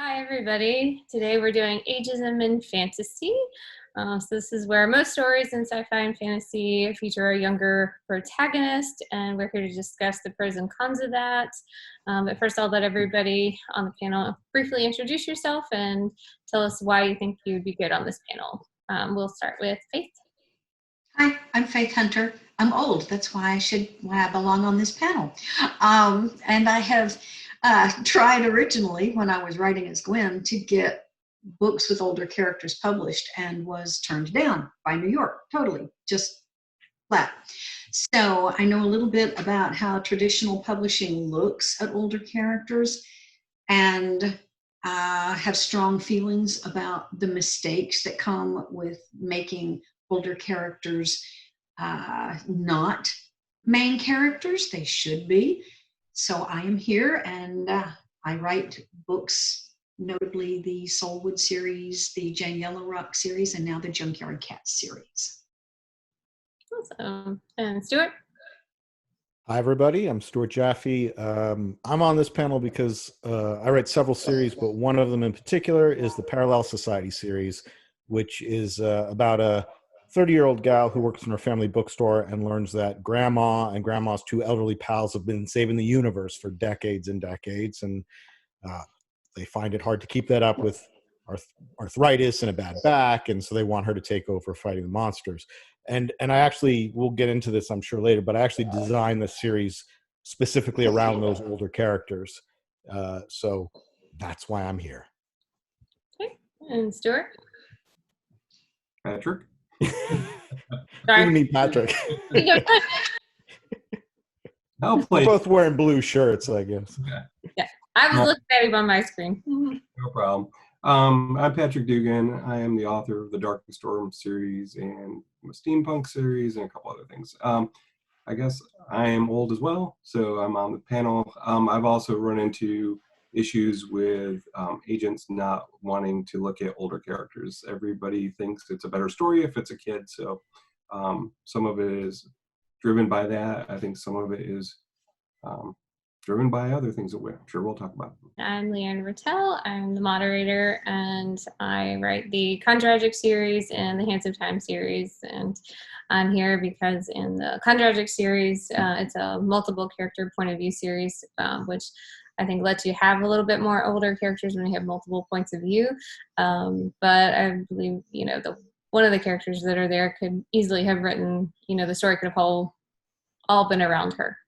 Hi, everybody. Today we're doing ageism in fantasy. So this is where most stories in sci-fi and fantasy feature a younger protagonist, and we're here to discuss the pros and cons of that. But first, I'll let everybody on the panel briefly introduce yourself and tell us why you think you would be good on this panel. We'll start with Faith. Hi, I'm Faith Hunter. I'm old. That's why I belong on this panel. And I have tried originally when I was writing as Gwen to get books with older characters published and was turned down by New York, totally, just flat. So I know a little bit about how traditional publishing looks at older characters and have strong feelings about the mistakes that come with making older characters not main characters. They should be. So I am here and I write books, notably the Soulwood series, the Jane Yellow Rock series, and now the Junkyard Cat series. Awesome. And Stuart? Hi, everybody. I'm Stuart Jaffe. I'm on this panel because I write several series, but one of them in particular is the Parallel Society series, which is about a 30-year-old gal who works in her family bookstore and learns that grandma and grandma's two elderly pals have been saving the universe for decades and decades, and they find it hard to keep that up with arthritis and a bad back, and so they want her to take over fighting the monsters. And I actually, we'll get into this I'm sure later, but I actually designed the series specifically around those older characters. So that's why I'm here. Okay. And Stuart? Patrick? What do you mean, Patrick? I'll play. We're both wearing blue shirts, I guess. Okay. Yeah, I was looking at him on my screen. No problem. I'm Patrick Dugan. I am the author of the Dark and Storm series and a steampunk series and a couple other things. I guess I am old as well, so I'm on the panel. I've also run into issues with agents not wanting to look at older characters. Everybody thinks it's a better story if it's a kid, so some of it is driven by that. I think some of it is driven by other things that I'm sure we'll talk about. I'm Leanne Rattel. I'm the moderator, and I write the Condragic series and the Hands of Time series. And I'm here because in the Condragic series, it's a multiple character point of view series, which I think lets you have a little bit more older characters when you have multiple points of view. But I believe, one of the characters that are there could easily have written, the story could have all been around her.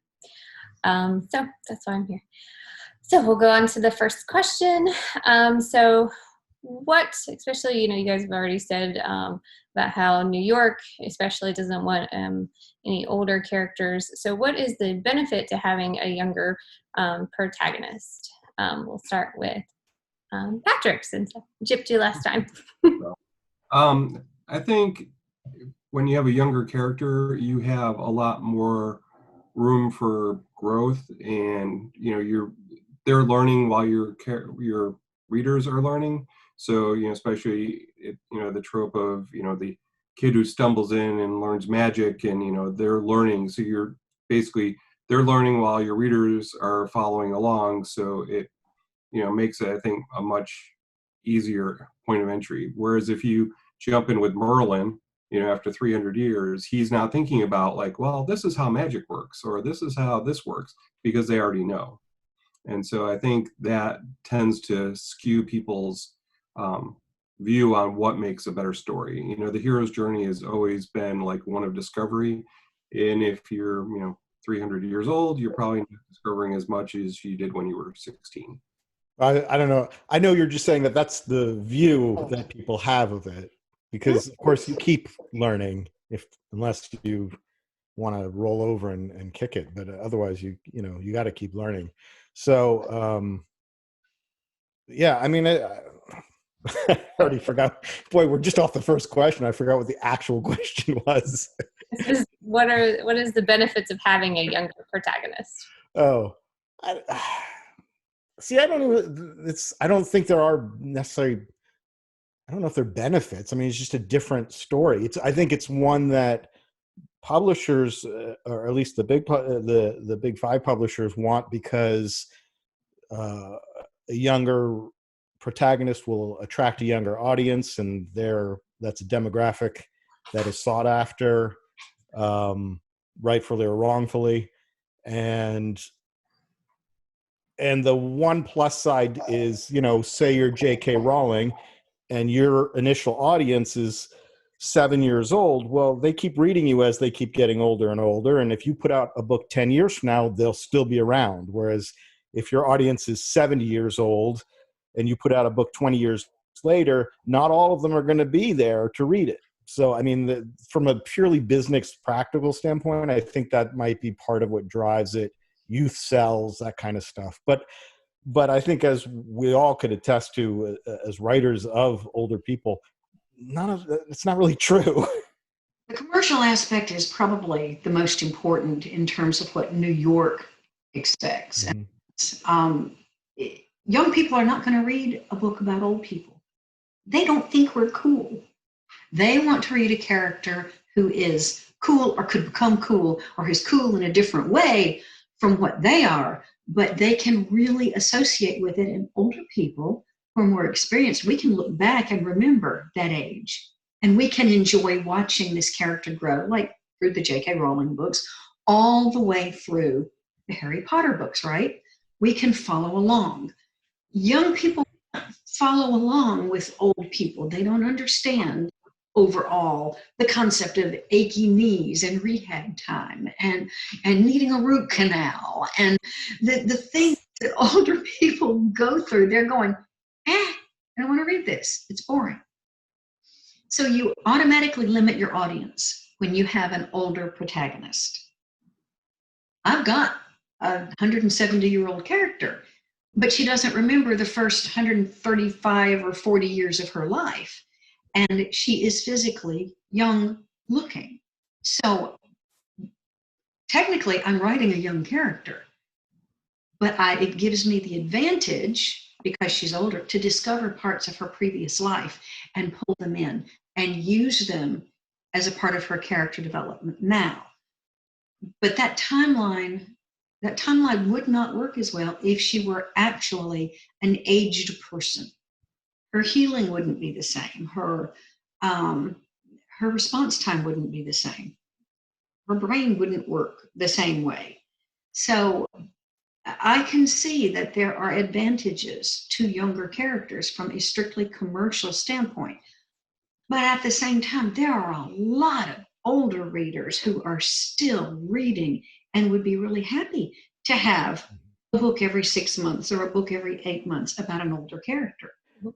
So that's why I'm here. So we'll go on to the first question. So what, especially, you guys have already said about how New York especially doesn't want any older characters. So what is the benefit to having a younger protagonist? We'll start with Patrick, since I gypped you last time. I think when you have a younger character, you have a lot more room for growth, and they're learning while your readers are learning. So especially the trope of the kid who stumbles in and learns magic, and they're learning. So they're learning while your readers are following along. So it makes it, I think, a much easier point of entry. Whereas if you jump in with Merlin, after 300 years, he's not thinking about well, this is how magic works, or this is how this works, because they already know. And so I think that tends to skew people's view on what makes a better story. The hero's journey has always been one of discovery. And if you're, 300 years old, you're probably not discovering as much as you did when you were 16. I don't know. I know you're just saying that that's the view that people have of it. Because of course you keep learning unless you want to roll over and kick it, but otherwise you got to keep learning. So yeah, I mean, I already forgot. Boy, we're just off the first question. I forgot what the actual question was. What is the benefits of having a younger protagonist? Oh, I don't think there are necessarily. I don't know if they're benefits. I mean, it's just a different story. I think it's one that publishers, or at least the big five publishers, want, because a younger protagonist will attract a younger audience, and that's a demographic that is sought after, rightfully or wrongfully. And the one plus side is, say you're J.K. Rowling and your initial audience is 7 years old. Well, they keep reading you as they keep getting older and older. And if you put out a book 10 years from now, they'll still be around. Whereas if your audience is 70 years old and you put out a book 20 years later, not all of them are going to be there to read it. So, I mean, from a purely business practical standpoint, I think that might be part of what drives it. Youth sells, that kind of stuff. But I think, as we all could attest to as writers of older people, it's not really true. The commercial aspect is probably the most important in terms of what New York expects. Mm-hmm. Young people are not going to read a book about old people. They don't think we're cool. They want to read a character who is cool or could become cool or is cool in a different way from what they are, but they can really associate with it. And older people who are more experienced, we can look back and remember that age. And we can enjoy watching this character grow, like through the J.K. Rowling books, all the way through the Harry Potter books, right? We can follow along. Young people follow along with old people. They don't understand overall the concept of achy knees and rehab time and needing a root canal and the things that older people go through. They're going, I don't want to read this. It's boring. So you automatically limit your audience when you have an older protagonist. I've got a 170-year-old character, but she doesn't remember the first 135 or 40 years of her life. And she is physically young looking. So technically I'm writing a young character, but it gives me the advantage, because she's older, to discover parts of her previous life and pull them in and use them as a part of her character development now. But that timeline would not work as well if she were actually an aged person. Her healing wouldn't be the same. Her response time wouldn't be the same. Her brain wouldn't work the same way. So I can see that there are advantages to younger characters from a strictly commercial standpoint. But at the same time, there are a lot of older readers who are still reading and would be really happy to have a book every 6 months or a book every 8 months about an older character.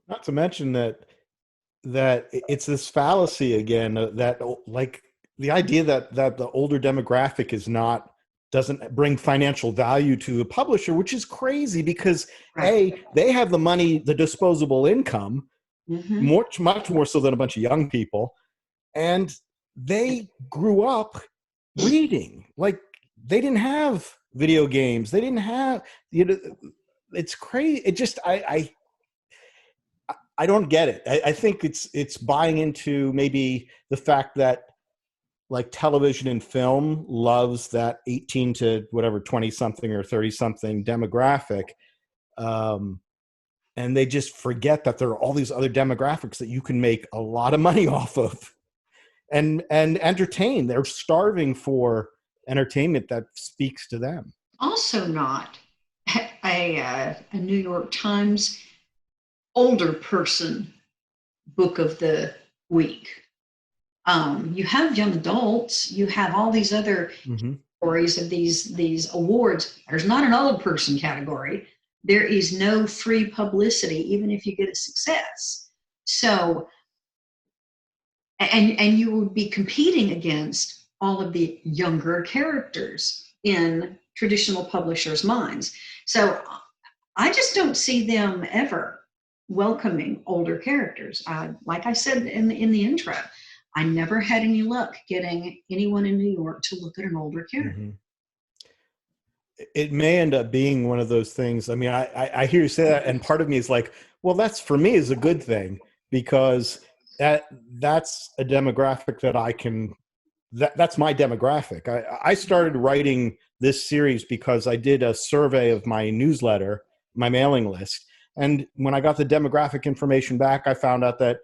Not to mention that it's this fallacy again, that like the idea that the older demographic doesn't bring financial value to the publisher, which is crazy because right. They have the money, the disposable income, mm-hmm. much more so than a bunch of young people, and they grew up reading. Like, they didn't have video games, they didn't have, it's crazy. It just I don't get it. I think it's buying into maybe the fact that, like, television and film loves that 18 to whatever 20 something or 30 something demographic, and they just forget that there are all these other demographics that you can make a lot of money off of and entertain. They're starving for entertainment that speaks to them. Also not a New York Times older person book of the week. You have young adults, you have all these other mm-hmm. categories of these awards. There's not an old person category. There is no free publicity, even if you get a success. So, and you would be competing against all of the younger characters in traditional publishers' minds. So I just don't see them ever welcoming older characters. Like I said in the intro, I never had any luck getting anyone in New York to look at an older character. Mm-hmm. It may end up being one of those things. I mean, I hear you say that, and part of me is like, well, that's, for me, is a good thing, because that's a demographic that I can, that's my demographic. I started writing this series because I did a survey of my newsletter, my mailing list, And when I got the demographic information back, I found out that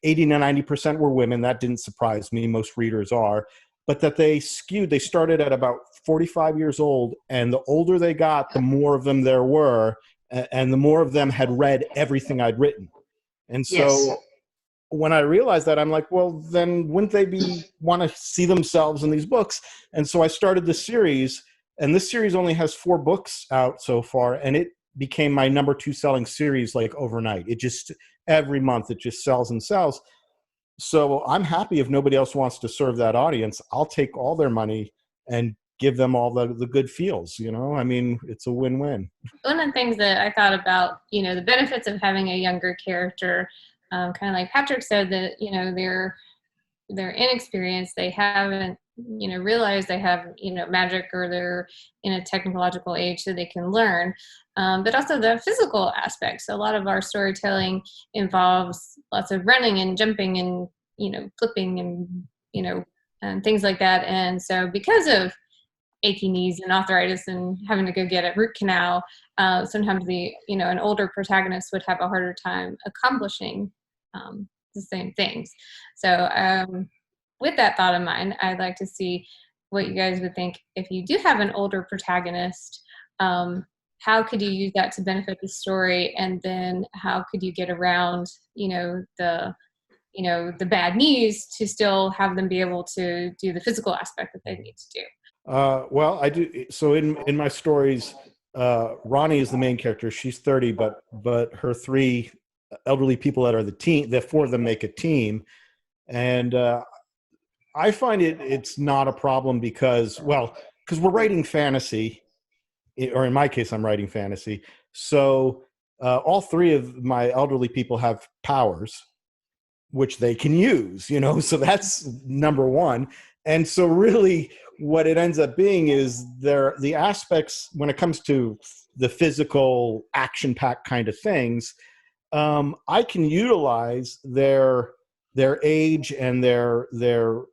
80 to 90% were women. That didn't surprise me. Most readers are. But that they skewed. They started at about 45 years old, and the older they got, the more of them there were, and the more of them had read everything I'd written. And Yes. so when I realized that, I'm like, well, then wouldn't they want to see themselves in these books? And so I started the series, and this series only has 4 books out so far, and it became my number 2 selling series like overnight. It just, every month it just sells and sells. So I'm happy if nobody else wants to serve that audience. I'll take all their money and give them all the good feels, you know? I mean, it's a win-win. One of the things that I thought about, you know, the benefits of having a younger character, kind of like Patrick said, that, you know, they're inexperienced, they haven't, you know, realized they have, you know, magic, or they're in a technological age so they can learn. But also the physical aspects. So a lot of our storytelling involves lots of running and jumping and, you know, flipping and, you know, and things like that. And so because of achy knees and arthritis and having to go get a root canal, sometimes an older protagonist would have a harder time accomplishing the same things. So with that thought in mind, I'd like to see what you guys would think if you do have an older protagonist. How could you use that to benefit the story, and then how could you get around, the bad knees to still have them be able to do the physical aspect that they need to do? Well, I do. So in my stories, Ronnie is the main character. She's 30, but her 3 elderly people that are the team, the 4 of them make a team. And I find it's not a problem because we're writing fantasy, or in my case, I'm writing fantasy. So all 3 of my elderly people have powers, which they can use, so that's number 1. And so really what it ends up being is the aspects when it comes to the physical action-packed kind of things, I can utilize their age and their the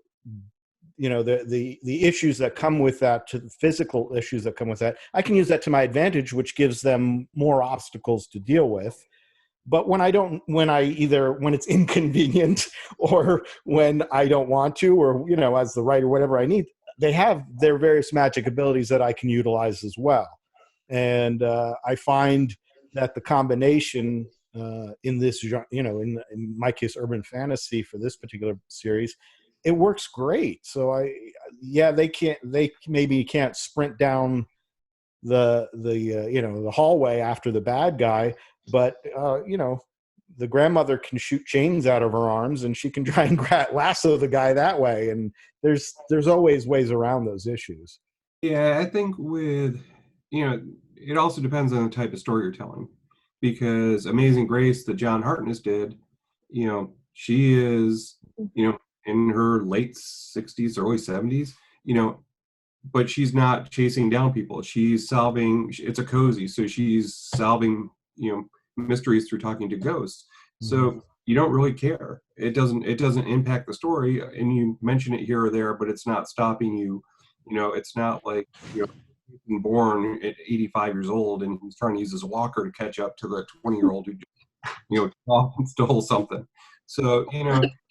issues that come with that, to the physical issues that come with that. I can use that to my advantage, which gives them more obstacles to deal with. But when it's inconvenient, or when I don't want to, or, as the writer, whatever I need, they have their various magic abilities that I can utilize as well. And I find that the combination in this, in my case, urban fantasy for this particular series, it works great. So they maybe can't sprint down the hallway after the bad guy, but the grandmother can shoot chains out of her arms, and she can try and lasso the guy that way. And there's always ways around those issues. Yeah, I think it also depends on the type of story you're telling, because Amazing Grace that John Hartness did, she is, in her late 60s, early 70s, but she's not chasing down people. She's solving, it's a cozy, so she's solving, mysteries through talking to ghosts. So you don't really care. It doesn't impact the story, and you mention it here or there, but it's not stopping you. It's not like, born at 85 years old and he's trying to use his walker to catch up to the 20-year-old who stole something. So,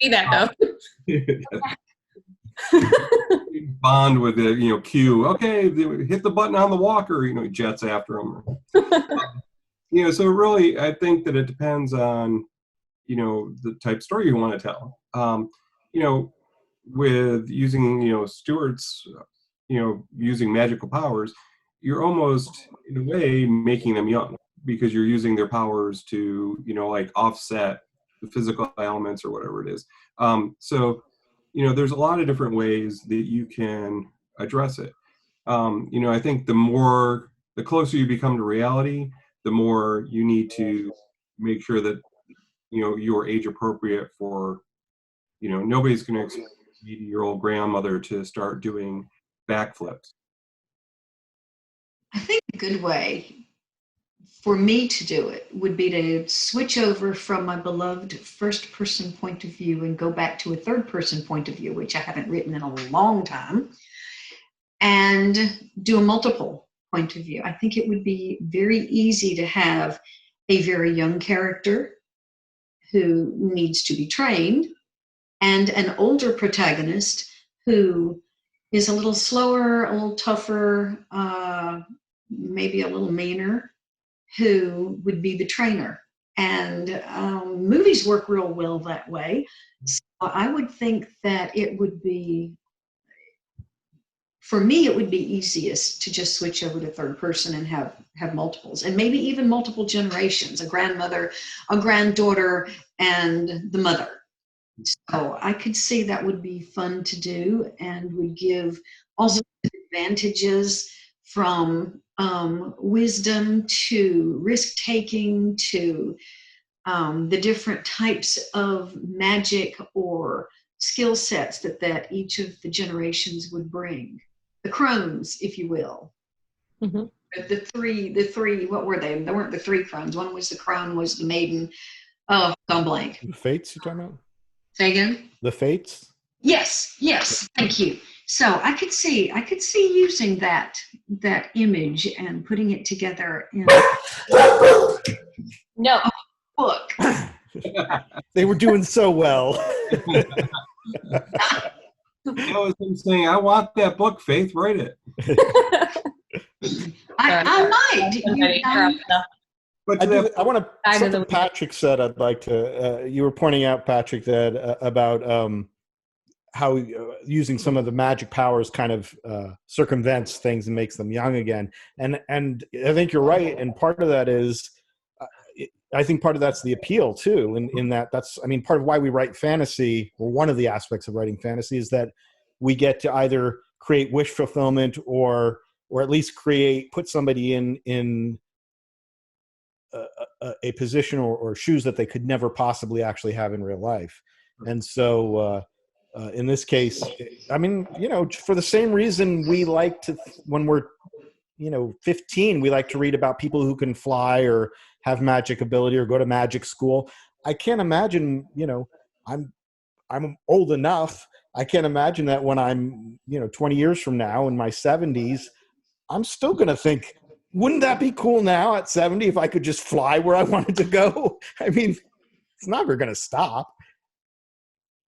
See that though. Bond with the Q. Okay, hit the button on the walker. He jets after him. So really, I think that it depends on the type of story you want to tell. With using Stuart's using magical powers, you're almost in a way making them young, because you're using their powers to like offset the physical elements or whatever it is. So there's a lot of different ways that you can address it. I think the closer you become to reality, the more you need to make sure that you're age appropriate for nobody's going to expect an 80-year-old grandmother to start doing backflips. I think a good way for me to do it would be to switch over from my beloved first person point of view and go back to a third person point of view, which I haven't written in a long time, and do a multiple point of view. I think it would be very easy to have a very young character who needs to be trained, and an older protagonist who is a little slower, a little tougher, maybe a little meaner, who would be the trainer. And movies work real well that way. So I would think that it would be, for me, it would be easiest to just switch over to third person and have multiples, and maybe even multiple generations, a grandmother, a granddaughter, and the mother. So I could see that would be fun to do and would give also advantages from wisdom to risk taking to the different types of magic or skill sets that each of the generations would bring. The crones, if you will. Mm-hmm. The three, what were they? There weren't the three crones. One was the crone, was the maiden. Oh, gone blank. The Fates you're talking about? Say again? The Fates? Yes, thank you. So I could see using that image and putting it together in No. a book. They were doing so well. I was saying, I want that book, Faith, write it. I might. But I want to, something Patrick said, I'd like to, you were pointing out, Patrick, that about how using some of the magic powers kind of circumvents things and makes them young again. And I think you're right. And part of that is, I think part of that's the appeal too, in that part of why we write fantasy, or one of the aspects of writing fantasy, is that we get to either create wish fulfillment or at least put somebody in a position or shoes that they could never possibly actually have in real life. And so in this case, for the same reason we like to, when we're 15, we like to read about people who can fly or have magic ability or go to magic school. I can't imagine, I'm old enough. I can't imagine that when I'm, 20 years from now in my 70s, I'm still going to think, wouldn't that be cool now at 70 if I could just fly where I wanted to go? I mean, it's never going to stop.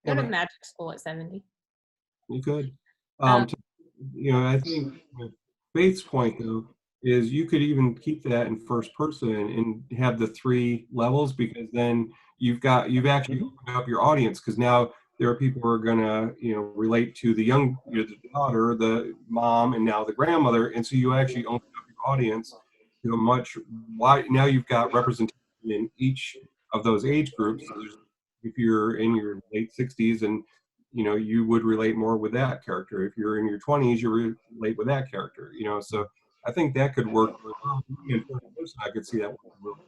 Go to magic school at 70. You could. I think Faith's point, though, is you could even keep that in first person and have the 3 levels, because then you've actually opened up your audience, because now there are people who are going to relate to the young, the daughter, the mom, and now the grandmother, and so you actually open up your audience much wide. Now you've got representation in each of those age groups. So if you're in your late 60s, and you would relate more with that character. If you're in your 20s, you relate with that character. So I think that could work really well. In first person, I could see that working really well.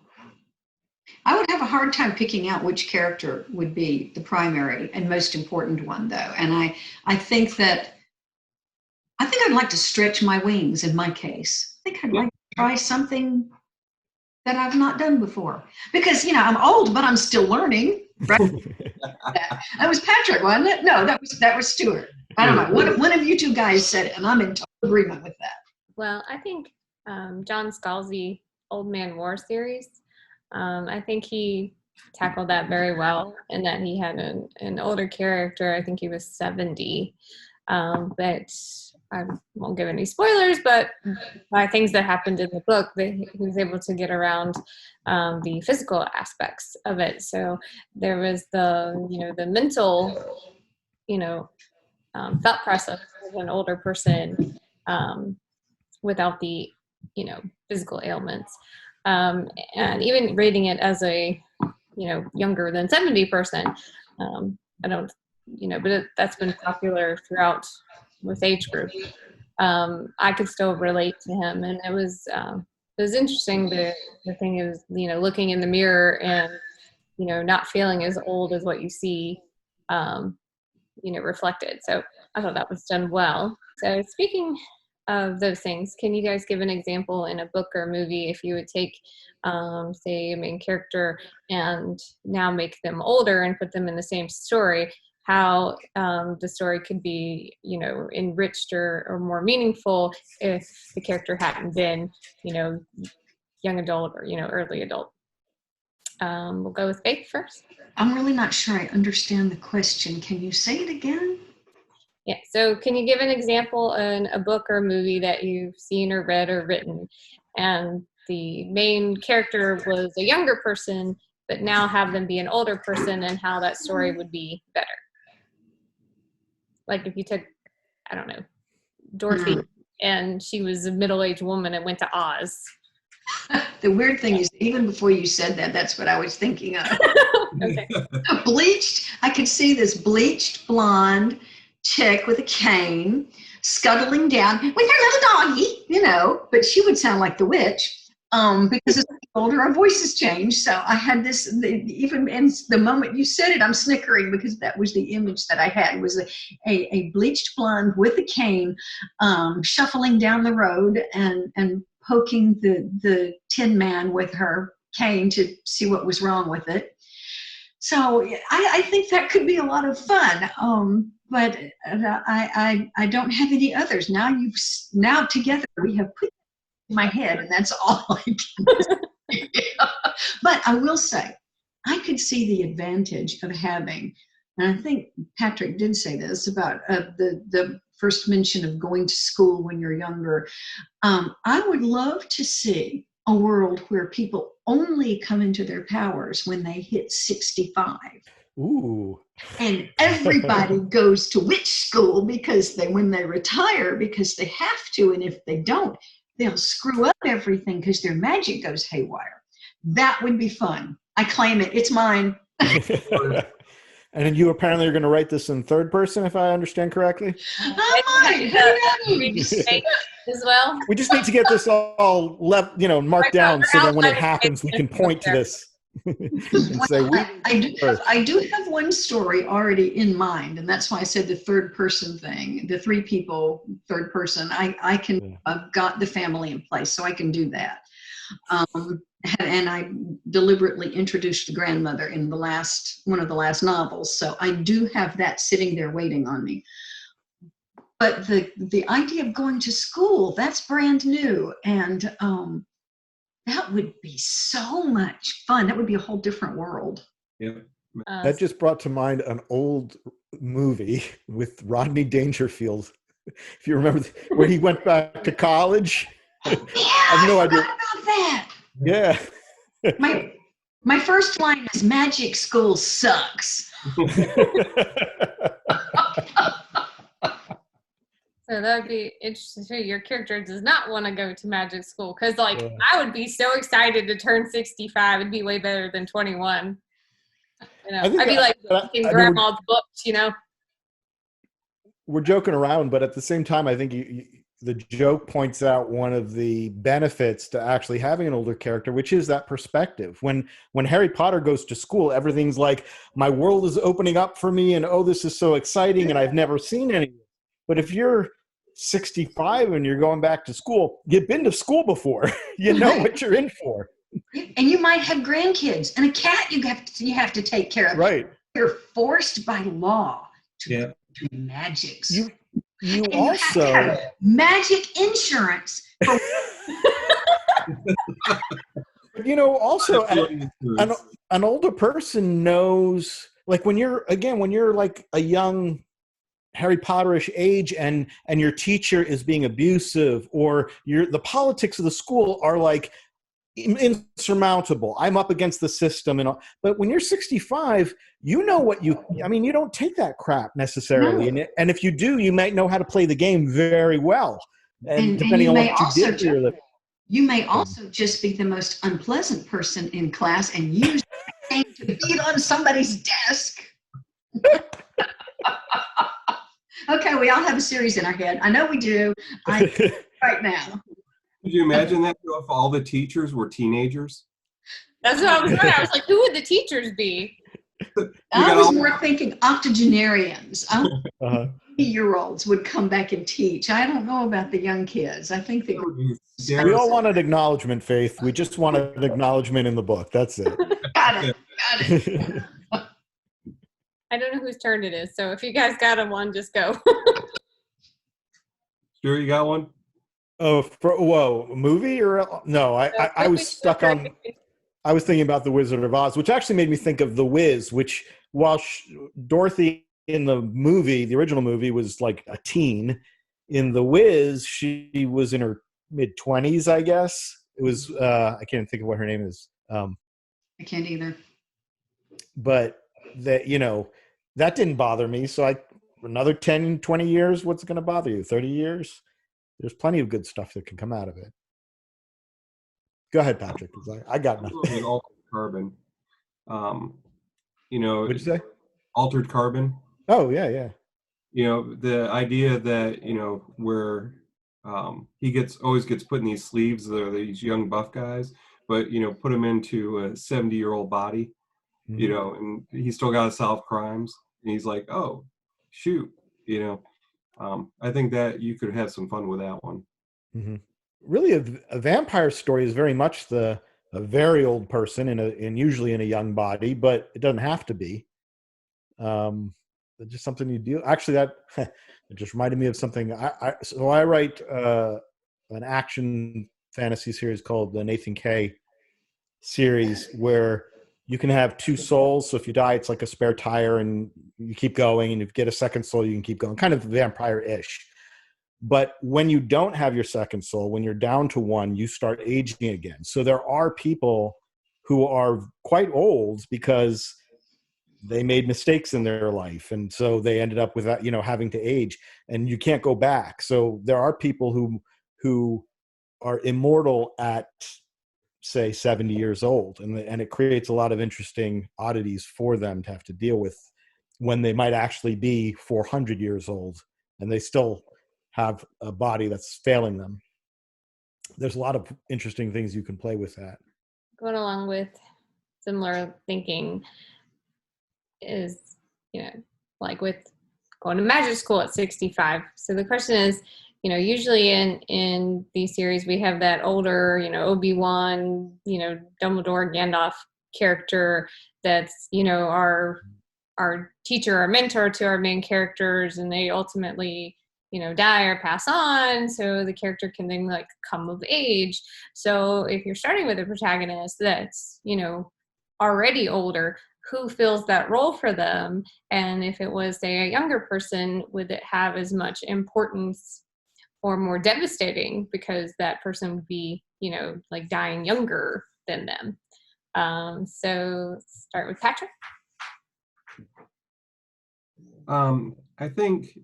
I would have a hard time picking out which character would be the primary and most important one, though. And I think I'd like to stretch my wings in my case. I think I'd like to try something that I've not done before, because I'm old, but I'm still learning. Right? That was Patrick, wasn't it? No, that was Stuart. I don't know. One of you two guys said it, and I'm in total agreement with that. Well, I think John Scalzi, Old Man War series, I think he tackled that very well, in that he had an older character. I think he was 70, but I won't give any spoilers, but by things that happened in the book, he was able to get around the physical aspects of it. So there was the mental, thought process of an older person without the, physical ailments. And even rating it as a, younger than 70 person, I don't, but that's been popular throughout with age group. I could still relate to him, and it was interesting. The thing is, looking in the mirror and not feeling as old as what you see, reflected. So I thought that was done well. So speaking of those things, can you guys give an example in a book or movie if you would take, say, a main character and now make them older and put them in the same story? How the story could be, enriched or more meaningful if the character hadn't been, young adult or, early adult. We'll go with Faith first. I'm really not sure I understand the question. Can you say it again? Yeah. So can you give an example in a book or movie that you've seen or read or written, and the main character was a younger person, but now have them be an older person, and how that story would be better? Like if you took, I don't know, Dorothy, and she was a middle-aged woman and went to Oz. The weird thing is, even before you said that, that's what I was thinking of. Okay. Bleached, I could see this bleached blonde chick with a cane scuttling down with her little doggy, you know, but she would sound like the witch. Because as I get older, our voices change. So I had this, even in the moment you said it, I'm snickering because that was the image that I had, was a bleached blonde with a cane, shuffling down the road and poking the Tin Man with her cane to see what was wrong with it. So I think that could be a lot of fun. But I don't have any others. Now together we have put in my head, and that's all I can say. But I will say, I could see the advantage of having, and I think Patrick did say this about the first mention of going to school when you're younger. I would love to see a world where people only come into their powers when they hit 65. Ooh. And everybody goes to witch school because when they retire, because they have to, and if they don't, they'll screw up everything because their magic goes haywire. That would be fun. I claim it. It's mine. And then you apparently are going to write this in third person, if I understand correctly. I might. As well. We just need to get this all marked down, so that when it happens, we can point to this and say, I do have one story already in mind, and that's why I said the third person thing. The three people, third person. I can. I've got the family in place, so I can do that. And I deliberately introduced the grandmother in one of the last novels, so I do have that sitting there waiting on me. But the idea of going to school, that's brand new, and that would be so much fun. That would be a whole different world. Yeah. That just brought to mind an old movie with Rodney Dangerfield. If you remember, where he went back to college. Yeah, I have no idea about that. Yeah. My first line is magic school sucks. So that would be interesting too. Your character does not want to go to magic school because, I would be so excited to turn 65. It'd be way better than 21. I'd be like in grandma's books, We're joking around, but at the same time, I think the joke points out one of the benefits to actually having an older character, which is that perspective. When Harry Potter goes to school, everything's like, my world is opening up for me, and oh, this is so exciting, and I've never seen anything. But if you're 65 and you're going back to school, you've been to school before. You know what you're in for. And you might have grandkids and a cat you have to take care of. Right. You're forced by law to do magics. You also have magic insurance. Also an older person knows, like when you're like a young Harry Potterish age and your teacher is being abusive, or the politics of the school are like insurmountable. I'm up against the system and all. But when you're 65, you know what you don't take that crap necessarily. No. And if you do, you might know how to play the game very well. And depending on what you did, you may also just be the most unpleasant person in class and use that game to beat on somebody's desk. Okay, we all have a series in our head. I know we do. Right now. Could you imagine that if all the teachers were teenagers? That's what I was wondering. I was like, who would the teachers be? I was more thinking octogenarians. 80-year-olds would come back and teach. I don't know about the young kids. I think we all want an acknowledgement, Faith. We just want an acknowledgement in the book. That's it. Got it. I don't know whose turn it is, so if you guys got one, just go. Sure, you got one? Oh, a movie or no? I was stuck on. I was thinking about The Wizard of Oz, which actually made me think of The Wiz, which while Dorothy in the movie, the original movie, was like a teen, in The Wiz, she was in her mid-20s, I guess. It was, I can't think of what her name is. I can't either. But that, that didn't bother me. So another 10, 20 years, what's going to bother you? 30 years? There's plenty of good stuff that can come out of it. Go ahead, Patrick, 'cause I got nothing. Altered carbon. What'd you say? Altered carbon. Oh, yeah. The idea that, where he always gets put in these sleeves, they're these young buff guys, but, put him into a 70-year-old body, Mhm. and he's still got to solve crimes. And he's like, oh, shoot, I think that you could have some fun with that one. Mm-hmm. Really, a vampire story is very much a very old person in usually in a young body, but it doesn't have to be. It's just something you do. Actually, that it just reminded me of something. So I write an action fantasy series called the Nathan K series, where you can have two souls. So if you die, it's like a spare tire, and you keep going. And if you get a second soul, you can keep going. Kind of vampire-ish. But when you don't have your second soul, when you're down to one, you start aging again. So there are people who are quite old because they made mistakes in their life. And so they ended up with that, having to age, and you can't go back. So there are people who are immortal at, say, 70 years old. And it creates a lot of interesting oddities for them to have to deal with when they might actually be 400 years old and they still have a body that's failing them. There's a lot of interesting things you can play with that. Going along with similar thinking is, like with going to magic school at 65. So the question is, usually in these series we have that older, Obi-Wan, Dumbledore, Gandalf character that's, our teacher or mentor to our main characters, and they ultimately die or pass on, so the character can then like come of age. So if you're starting with a protagonist that's already older, who fills that role for them? And if it was, say, a younger person, would it have as much importance or more devastating because that person would be like dying younger than them? So start with Patrick. I think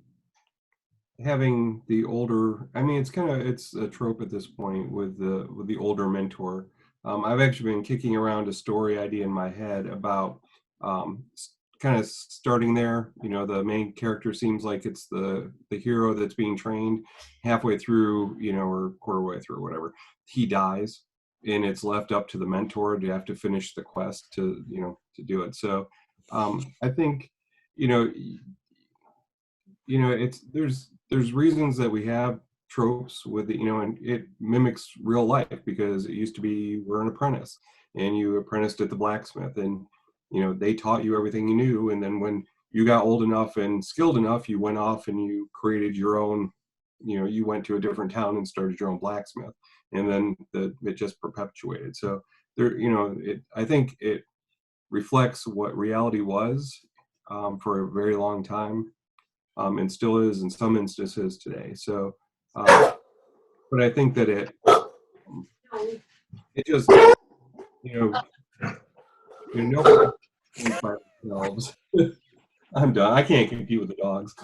having the older, it's a trope at this point with the older mentor. I've actually been kicking around a story idea in my head about kind of starting there. The main character seems like it's the hero that's being trained. Halfway through, or quarter way through, or whatever, he dies, and it's left up to the mentor to have to finish the quest to do it. So I think it's there's reasons that we have tropes with it, and it mimics real life, because it used to be, we're an apprentice and you apprenticed at the blacksmith, and they taught you everything you knew, and then when you got old enough and skilled enough, you went off and you created your own, you went to a different town and started your own blacksmith, and then it just perpetuated. So there, I think it reflects what reality was for a very long time, and still is in some instances today. So, but I think that it just, nobody can by themselves. I'm done. I can't compete with the dogs.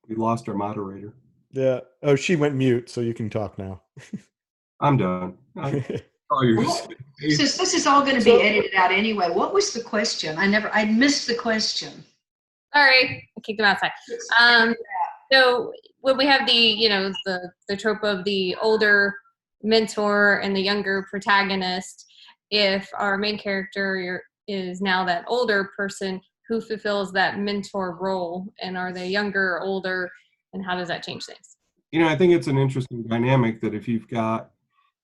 We lost our moderator. Yeah. Oh, she went mute, so you can talk now. I'm done. This is all going to be edited out anyway. What was the question? I missed the question. Sorry, I kicked him outside. So when we have the trope of the older mentor and the younger protagonist, if our main character is now that older person, who fulfills that mentor role? And are they younger or older? And how does that change things? I think it's an interesting dynamic that if you've got,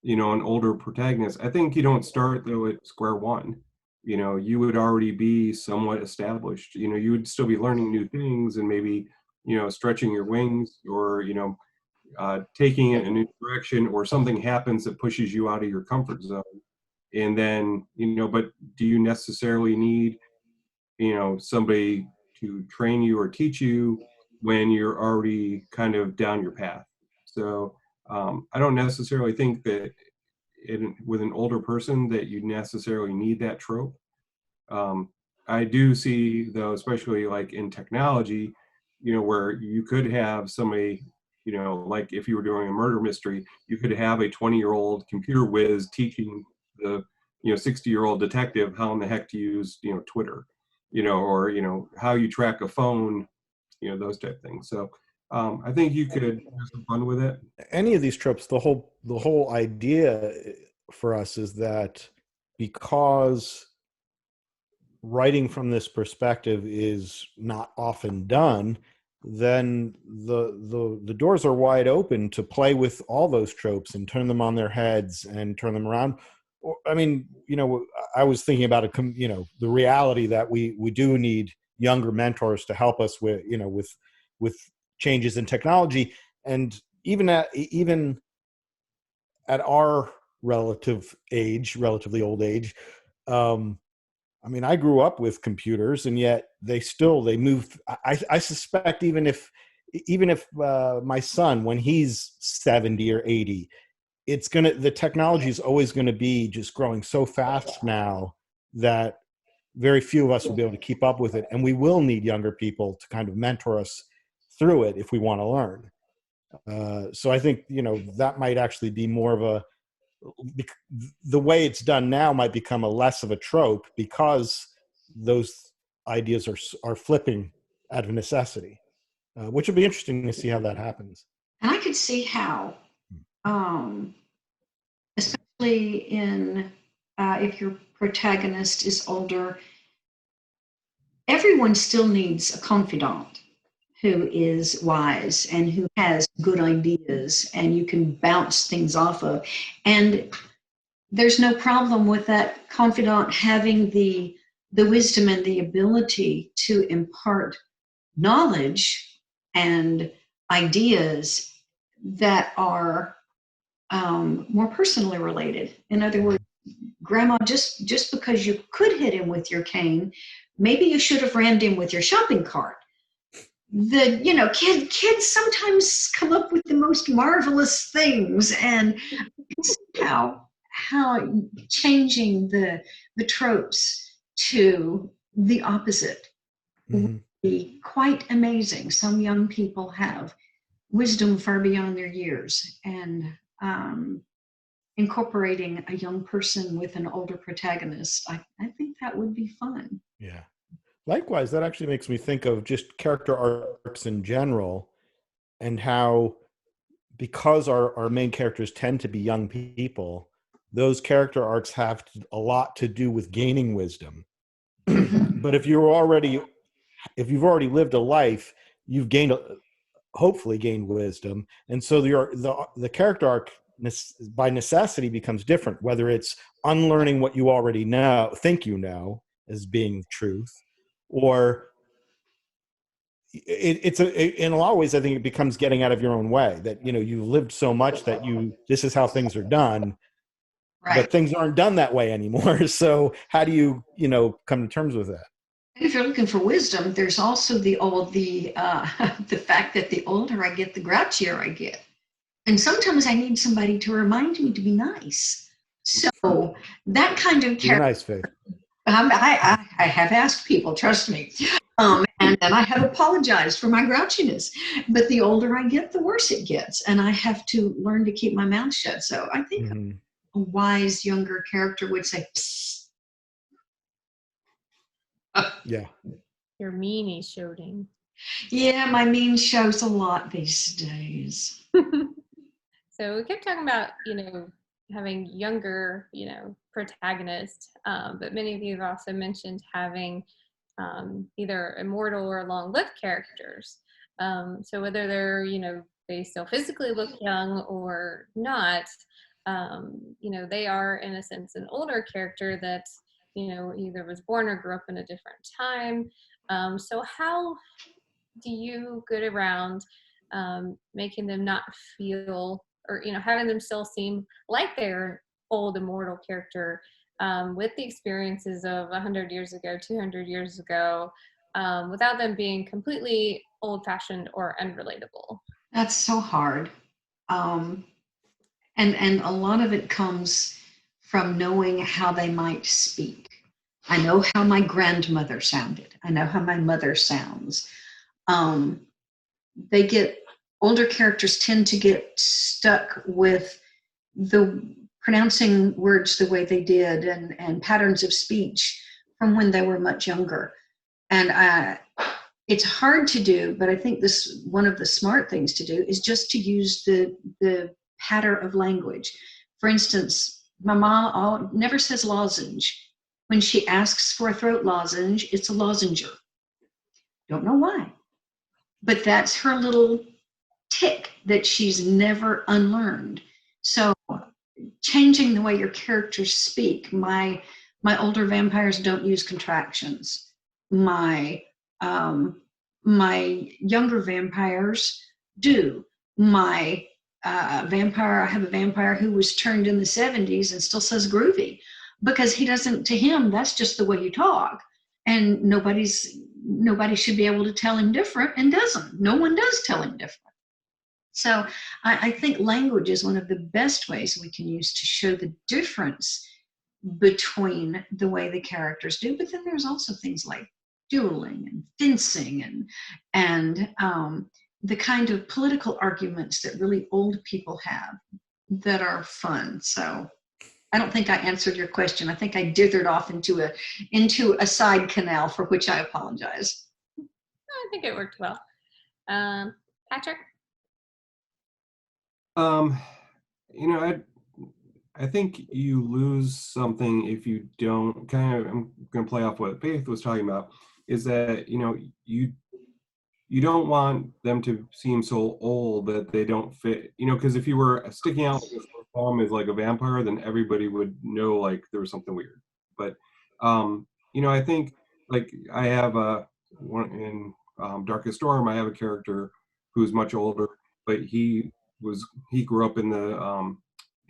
an older protagonist, I think you don't start though at square one. You would already be somewhat established. You would still be learning new things and maybe, stretching your wings, or, taking it in a new direction, or something happens that pushes you out of your comfort zone. And then, but do you necessarily need, somebody to train you or teach you when you're already kind of down your path? So I don't necessarily think that with an older person that you necessarily need that trope. I do see, though, especially like in technology, where you could have somebody, like if you were doing a murder mystery, you could have a 20-year-old computer whiz teaching the 60-year-old detective how in the heck to use Twitter, or how you track a phone, those type of things. So I think you could have some fun with it. Any of these tropes, the whole idea for us is that because writing from this perspective is not often done, then the doors are wide open to play with all those tropes and turn them on their heads and turn them around. I mean, I was thinking about the reality that we do need younger mentors to help us with with changes in technology, and even at our relatively old age. I mean, I grew up with computers, and yet they move. I suspect even if my son, when he's 70 or 80, the technology is always going to be just growing so fast now that very few of us will be able to keep up with it, and we will need younger people to kind of mentor us through it if we want to learn. So I think that might actually be more of the way it's done now might become a less of a trope because those ideas are flipping out of necessity, which will be interesting to see how that happens. And I could see how, especially in if your protagonist is older, everyone still needs a confidant who is wise and who has good ideas and you can bounce things off of. And there's no problem with that confidant having the wisdom and the ability to impart knowledge and ideas that are more personally related. In other words, grandma, just because you could hit him with your cane, maybe you should have rammed him with your shopping cart. Kids sometimes come up with the most marvelous things, and how changing the tropes to the opposite would be quite amazing. Some young people have wisdom far beyond their years, and incorporating a young person with an older protagonist, I think that would be fun. Yeah. Likewise, that actually makes me think of just character arcs in general, and how, because our main characters tend to be young people, those character arcs have a lot to do with gaining wisdom. But if you've already lived a life, you've hopefully gained wisdom, and so the character arc by necessity becomes different, whether it's unlearning what you already think you know as being truth, or in a lot of ways, I think it becomes getting out of your own way, that you've lived so much that this is how things are done, Right. but things aren't done that way anymore. So how do you come to terms with that? And if you're looking for wisdom, there's also the fact that the older I get, the grouchier I get. And sometimes I need somebody to remind me to be nice. So that kind of character. Be nice, Faith. I have asked people, trust me. And I have apologized for my grouchiness. But the older I get, the worse it gets. And I have to learn to keep my mouth shut. So I think a wise younger character would say, psst. Yeah. Your meanie showing. Yeah, my mean shows a lot these days. So we kept talking about, having younger, protagonists, but many of you have also mentioned having either immortal or long-lived characters. So whether they still physically look young or not, they are in a sense an older character that, either was born or grew up in a different time. So how do you get around making them not feel, or having them still seem like they're old immortal character, with the experiences of 100 years ago, 200 years ago, without them being completely old-fashioned or unrelatable. That's so hard. Um, and a lot of it comes from knowing how they might speak. I know how my grandmother sounded. I know how my mother sounds. Um, they get older characters tend to get stuck with the pronouncing words the way they did, and patterns of speech from when they were much younger. And it's hard to do, but I think this one of the smart things to do is just to use the pattern of language. For instance, my mom never says lozenge. When she asks for a throat lozenge, it's a lozenger. Don't know why, but that's her little tick that she's never unlearned. So changing the way your characters speak. My older vampires don't use contractions. My younger vampires do. I have a vampire who was turned in the 70s and still says groovy, because to him, that's just the way you talk. And nobody should be able to tell him different, and doesn't. No one does tell him different. So I think language is one of the best ways we can use to show the difference between the way the characters do. But then there's also things like dueling and fencing and the kind of political arguments that really old people have that are fun. So I don't think I answered your question. I think I dithered off into a side canal, for which I apologize. I think it worked well. Patrick? I think you lose something if you don't I'm going to play off what Faith was talking about, is that, you don't want them to seem so old that they don't fit, because if you were sticking out as as like a vampire, then everybody would know like there was something weird. But, I think like I have one in Darkest Storm, I have a character who's much older, but he grew up in the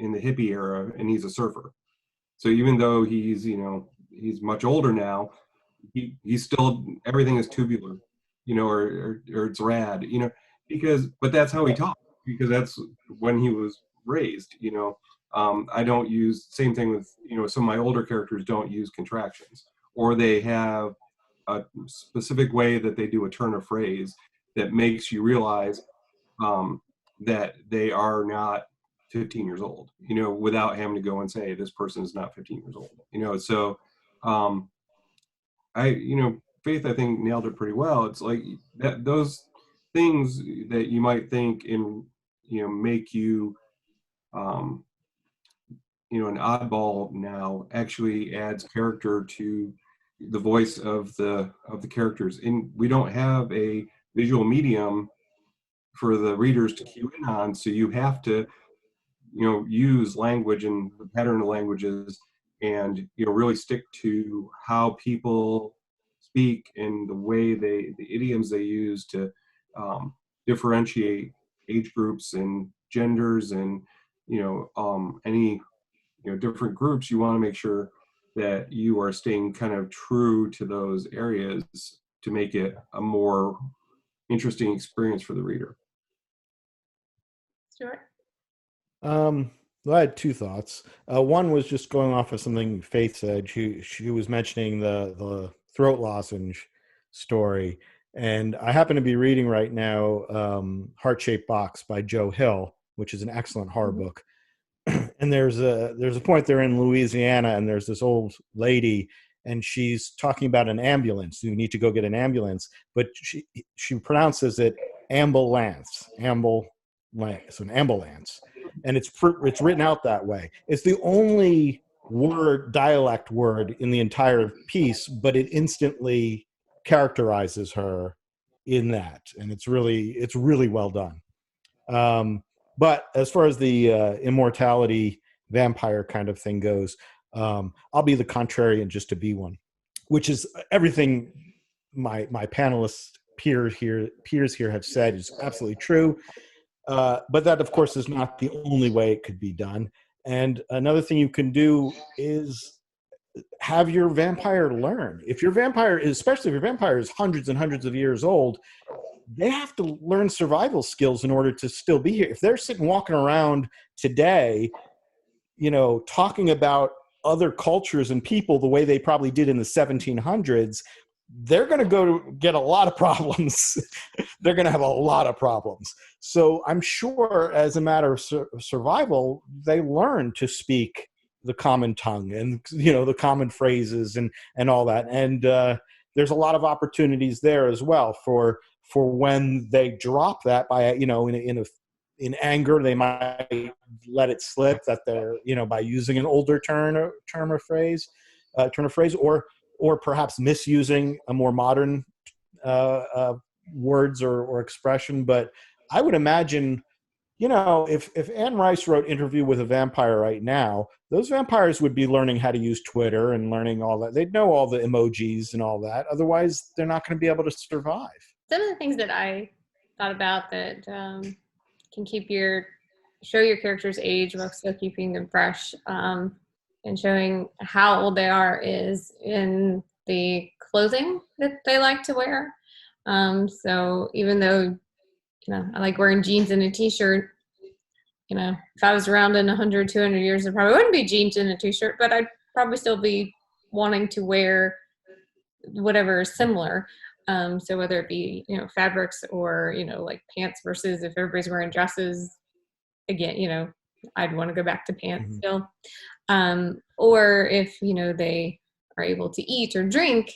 hippie era, and he's a surfer. So even though he's much older now, he's still, everything is tubular, or it's rad, but that's how he talks, because that's when he was raised. I don't use, same thing with, some of my older characters don't use contractions, or they have a specific way that they do a turn of phrase that makes you realize that they are not 15 years old, without having to go and say this person is not 15 years old, so Faith, I think, nailed it pretty well. It's like that, those things that you might think make you an oddball now actually adds character to the voice of the characters. And we don't have a visual medium for the readers to cue in on, so you have to use language and the pattern of languages, and really stick to how people speak and the idioms they use to differentiate age groups and genders, and any different groups. You want to make sure that you are staying kind of true to those areas to make it a more interesting experience for the reader. Stuart? Well, I had two thoughts. One was just going off of something Faith said. She was mentioning the throat lozenge story, and I happen to be reading right now Heart-Shaped Box by Joe Hill, which is an excellent horror book. And there's a point they're in Louisiana, and there's this old lady, and she's talking about an ambulance. You need to go get an ambulance, but she pronounces it ambulance, so an ambulance, and it's written out that way. It's the only dialect word in the entire piece, but it instantly characterizes her in that, and it's really well done. But as far as the immortality vampire kind of thing goes, I'll be the contrarian just to be one, which is everything my panelists peers here have said is absolutely true. But that, of course, is not the only way it could be done. And another thing you can do is have your vampire learn. If your vampire is, especially if your vampire is hundreds and hundreds of years old, they have to learn survival skills in order to still be here. If they're sitting walking around today, talking about other cultures and people the way they probably did in the 1700s, they're going to go get a lot of problems. They're going to have a lot of problems. So I'm sure as a matter of survival, they learn to speak the common tongue and, the common phrases and all that. And there's a lot of opportunities there as well for when they drop that by, in anger, they might let it slip that they're, by using an older turn of phrase, or perhaps misusing a more modern words or expression. But I would imagine, if Anne Rice wrote Interview with a Vampire right now, those vampires would be learning how to use Twitter and learning all that. They'd know all the emojis and all that. Otherwise, they're not going to be able to survive. Some of the things that I thought about that can show your character's age while still keeping them fresh, and showing how old they are is in the clothing that they like to wear. So even though, I like wearing jeans and a t-shirt, if I was around in 100, 200 years, it probably wouldn't be jeans and a t-shirt, but I'd probably still be wanting to wear whatever is similar. So whether it be, fabrics or, like pants versus if everybody's wearing dresses, again, I'd want to go back to pants still. Or if, they are able to eat or drink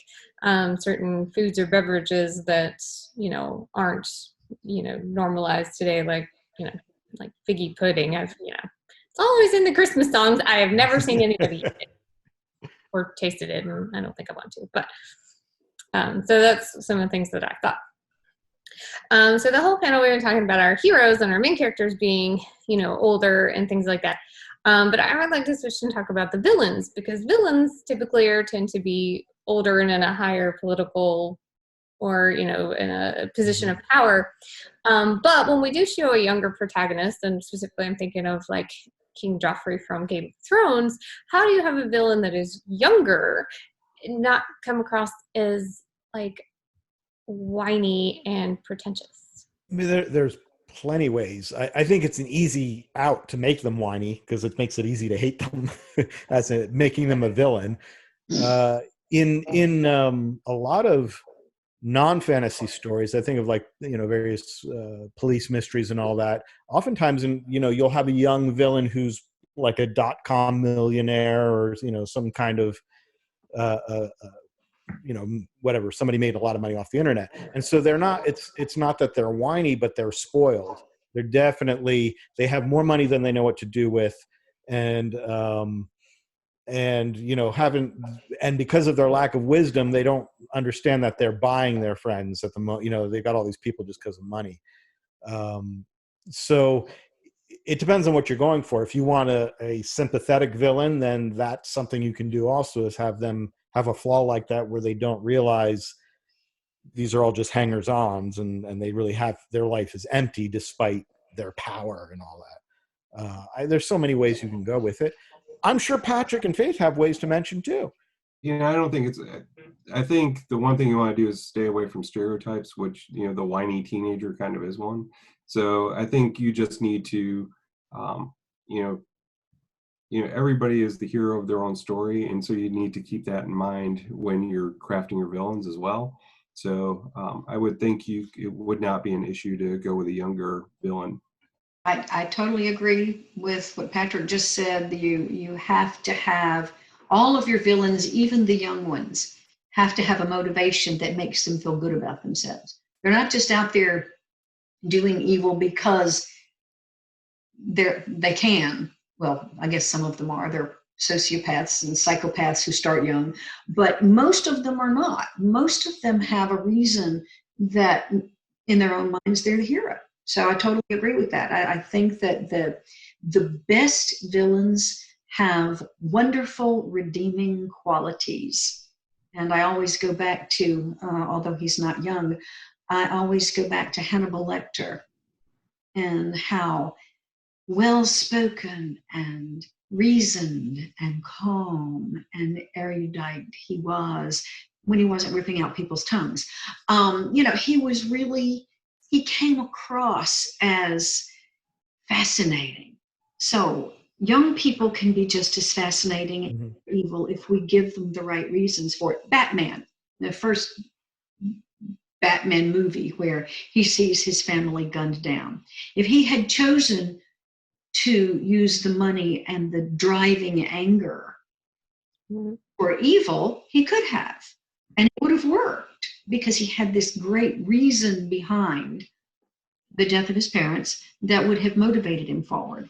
certain foods or beverages that, aren't, normalized today, like figgy pudding. It's always in the Christmas songs. I have never seen anybody eat it or tasted it, and I don't think I want to, but so that's some of the things that I thought. So the whole panel, we were talking about our heroes and our main characters being, older and things like that. But I would like to switch and talk about the villains, because villains typically tend to be older and in a higher political or, in a position of power. But when we do show a younger protagonist, and specifically I'm thinking of like King Joffrey from Game of Thrones, how do you have a villain that is younger and not come across as like whiny and pretentious? I mean, there's plenty ways. I think it's an easy out to make them whiny because it makes it easy to hate them as making them a villain. In a lot of non-fantasy stories, I think of like, various police mysteries and all that. Oftentimes, you'll have a young villain who's like a .com millionaire or, some kind of whatever, somebody made a lot of money off the internet. And so they're not, it's not that they're whiny, but they're spoiled. They have more money than they know what to do with. And because of their lack of wisdom, they don't understand that they're buying their friends at the moment. They've got all these people just because of money. So it depends on what you're going for. If you want a sympathetic villain, then that's something you can do also, is have them have a flaw like that where they don't realize these are all just hangers-ons and they really have, their life is empty despite their power and all that. There's so many ways you can go with it. I'm sure Patrick and Faith have ways to mention too. I don't think I think the one thing you want to do is stay away from stereotypes, which, the whiny teenager kind of is one. So I think you just need to, everybody is the hero of their own story. And so you need to keep that in mind when you're crafting your villains as well. So I would think it would not be an issue to go with a younger villain. I totally agree with what Patrick just said. You have to have all of your villains, even the young ones, have to have a motivation that makes them feel good about themselves. They're not just out there doing evil because they can. Well, I guess some of them are. They're sociopaths and psychopaths who start young, but most of them are not. Most of them have a reason that in their own minds they're the hero. So I totally agree with that. I think that the best villains have wonderful redeeming qualities. And I always go back to, although he's not young, I always go back to Hannibal Lecter and how well spoken and reasoned and calm and erudite he was when he wasn't ripping out people's tongues. He was really, he came across as fascinating. So young people can be just as fascinating and evil if we give them the right reasons for it. Batman, the first Batman movie where he sees his family gunned down. If he had chosen to use the money and the driving anger for evil, he could have. And it would have worked because he had this great reason behind the death of his parents that would have motivated him forward.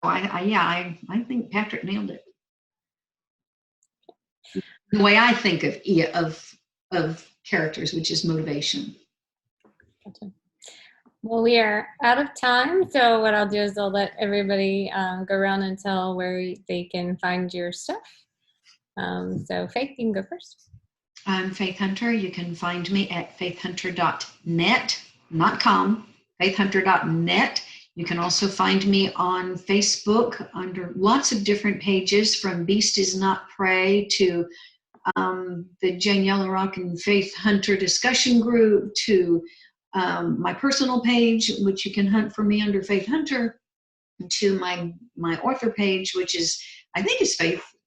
I think Patrick nailed it. The way I think of characters, which is motivation. Gotcha. Well, we are out of time, so what I'll do is I'll let everybody go around and tell where they can find your stuff. So Faith, you can go first. I'm Faith Hunter. You can find me at faithhunter.net, not com, faithhunter.net. You can also find me on Facebook under lots of different pages, from Beast is Not Prey to the Jane Yellow Rock and Faith Hunter discussion group to my personal page, which you can hunt for me under Faith Hunter, to my author page, which is, I think it's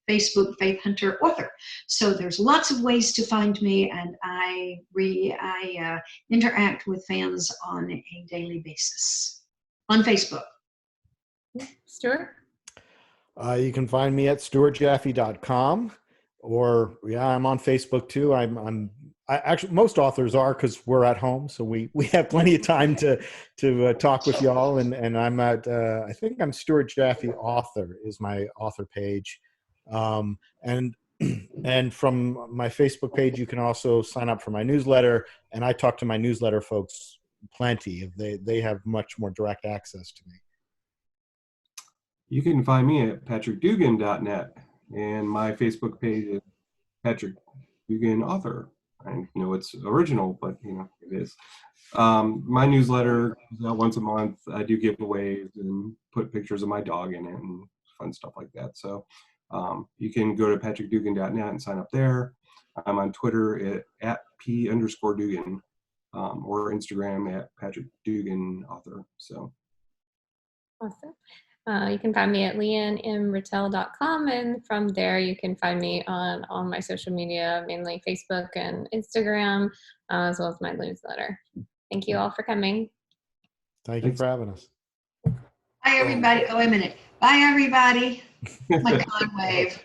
Facebook Faith Hunter Author. So there's lots of ways to find me, and I interact with fans on a daily basis on Facebook. Stuart? You can find me at stuartjaffe.com, or I'm on Facebook too. Actually, most authors are, because we're at home, so we have plenty of time to talk with y'all. And I'm at I think I'm Stuart Jaffe Author is my author page, and from my Facebook page you can also sign up for my newsletter, and I talk to my newsletter folks plenty. They have much more direct access to me. You can find me at patrickdugan.net, and my Facebook page is Patrick Dugan Author. And it's original, but it is. My newsletter is out once a month. I do giveaways and put pictures of my dog in it and fun stuff like that. So you can go to patrickdugan.net and sign up there. I'm on Twitter at @P_Dugan, or Instagram at Patrick Dugan Author. So Awesome. You can find me at leannmrattel.com, and from there you can find me on all my social media, mainly Facebook and Instagram, as well as my newsletter. Thank you all for coming. Thank you for having us. Bye, everybody. Oh, wait a minute. Bye, everybody. My con wave.